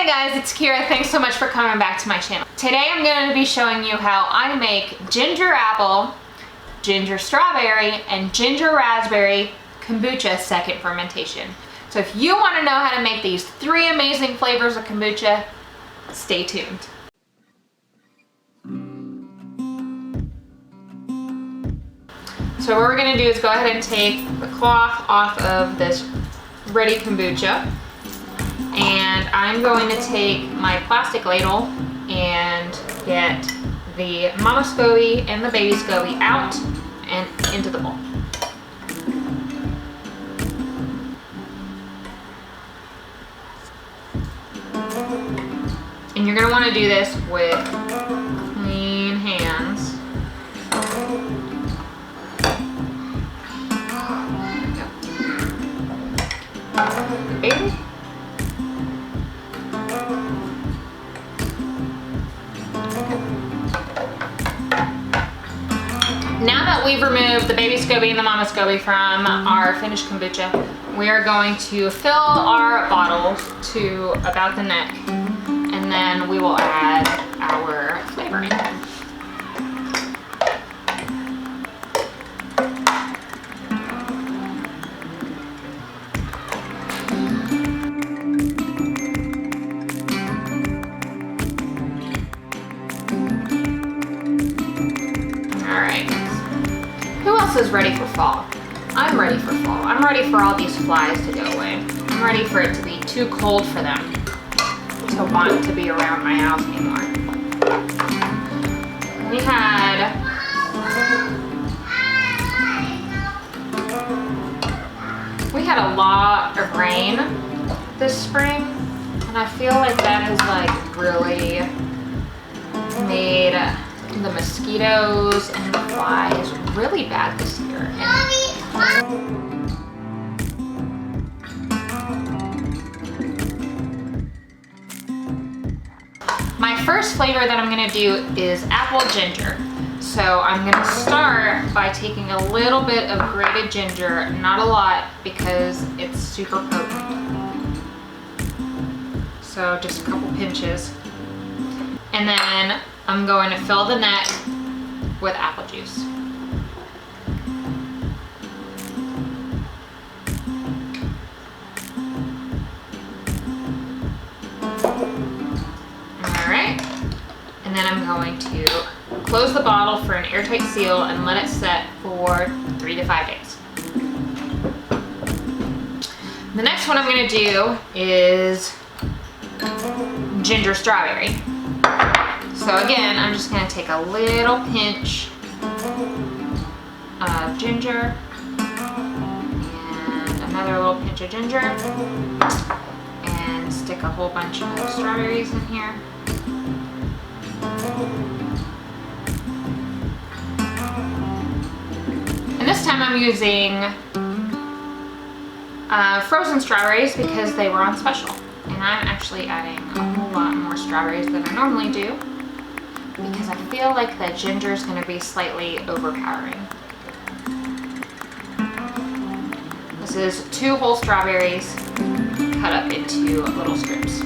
Hey guys, it's Kira. Thanks so much for coming back to my channel. Today I'm going to be showing you how I make ginger apple, ginger strawberry, and ginger raspberry kombucha second fermentation. So if you want to know how to make these three amazing flavors of kombucha, stay tuned. So what we're going to do is go ahead and take the cloth off of this ready kombucha. And I'm going to take my plastic ladle and get the mama SCOBY and the baby SCOBY out and into the bowl. And you're going to want to do this with clean hands. The baby. Now that we've removed the baby SCOBY and the mama SCOBY from our finished kombucha, we are going to fill our bottles to about the neck, and then we will add our flavoring. Who else is ready for fall? I'm ready for fall. I'm ready for all these flies to go away. I'm ready for it to be too cold for them to want to be around my house anymore. We had a lot of rain this spring, and I feel like that has like really made the mosquitoes and the flies really bad this year. My first flavor that I'm going to do is apple ginger. So I'm going to start by taking a little bit of grated ginger, not a lot because it's super potent. So just a couple pinches. And then I'm going to fill the neck with apple juice. Alright, and then I'm going to close the bottle for an airtight seal and let it set for 3 to 5 days. The next one I'm going to do is ginger strawberry. So again, I'm just going to take a little pinch of ginger and another little pinch of ginger and stick a whole bunch of strawberries in here. And this time I'm using frozen strawberries because they were on special. And I'm actually adding a whole lot more strawberries than I normally do, because I feel like the ginger is going to be slightly overpowering. This is 2 whole strawberries cut up into little strips.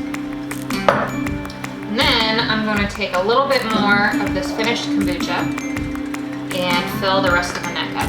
And then I'm going to take a little bit more of this finished kombucha and fill the rest of the neck up.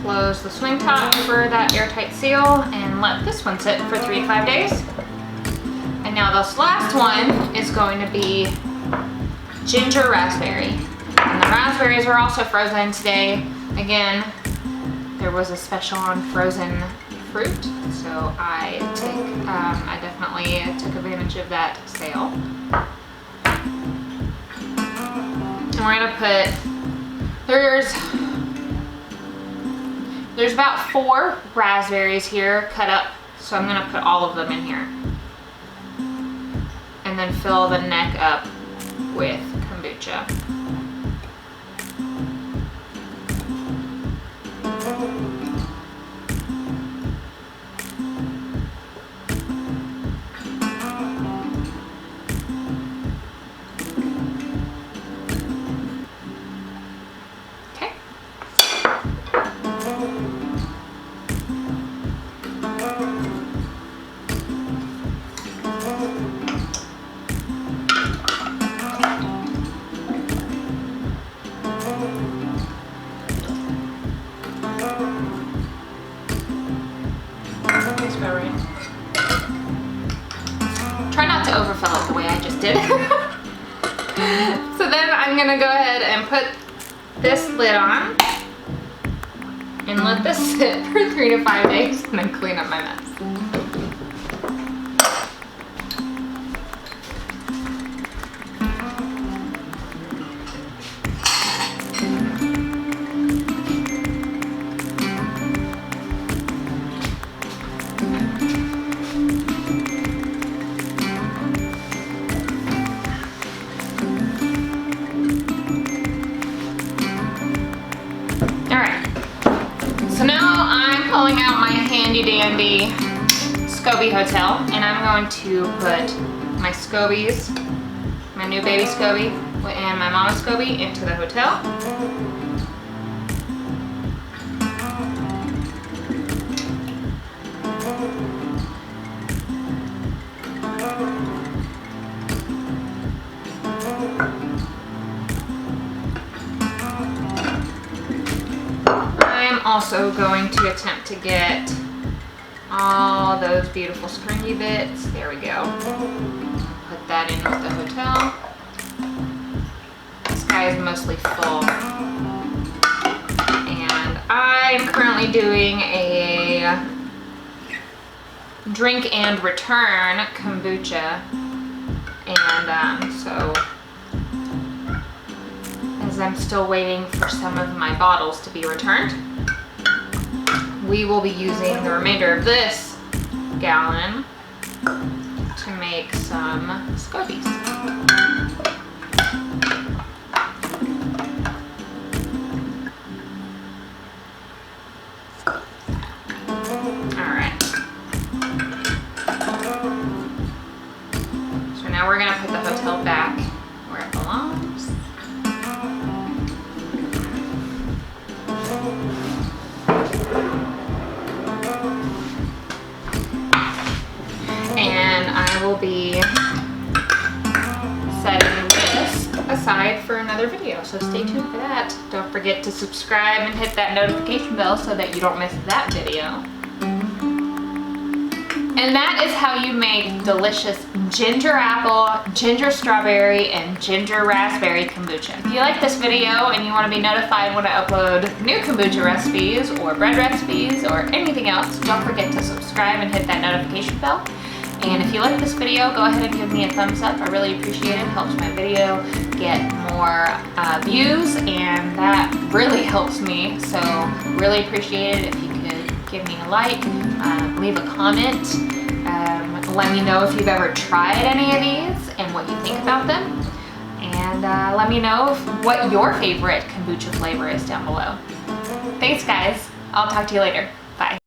Close the swing top for that airtight seal and let this one sit for 3 to 5 days. And now this last one is going to be ginger raspberry. And the raspberries were also frozen today. Again, there was a special on frozen fruit, so I definitely took advantage of that sale. And we're gonna put, there's about 4 raspberries here cut up, so I'm gonna put all of them in here. And then fill the neck up with kombucha. toasted. So then I'm gonna go ahead and put this lid on and let this sit for 3 to 5 days and then clean up my mess. Pulling out my handy dandy SCOBY hotel, and I'm going to put my SCOBYs, my new baby SCOBY and my mama SCOBY into the hotel. I'm also going to attempt to get all those beautiful stringy bits. There we go. Put that in with the hotel. This guy is mostly full. And I'm currently doing a drink and return kombucha. And so, as I'm still waiting for some of my bottles to be returned, we will be using the remainder of this gallon to make some SCOBYs. Alright. So now we're going to put the hotel back where it belongs. And I will be setting this aside for another video, so stay tuned for that. Don't forget to subscribe and hit that notification bell so that you don't miss that video. And that is how you make delicious ginger apple, ginger strawberry, and ginger raspberry kombucha. If you like this video and you want to be notified when I upload new kombucha recipes or bread recipes or anything else, don't forget to subscribe and hit that notification bell. And if you like this video, go ahead and give me a thumbs up. I really appreciate it. It helps my video get more views, and that really helps me. So really appreciate it if you could give me a like, leave a comment, let me know if you've ever tried any of these and what you think about them. And let me know what your favorite kombucha flavor is down below. Thanks guys. I'll talk to you later. Bye.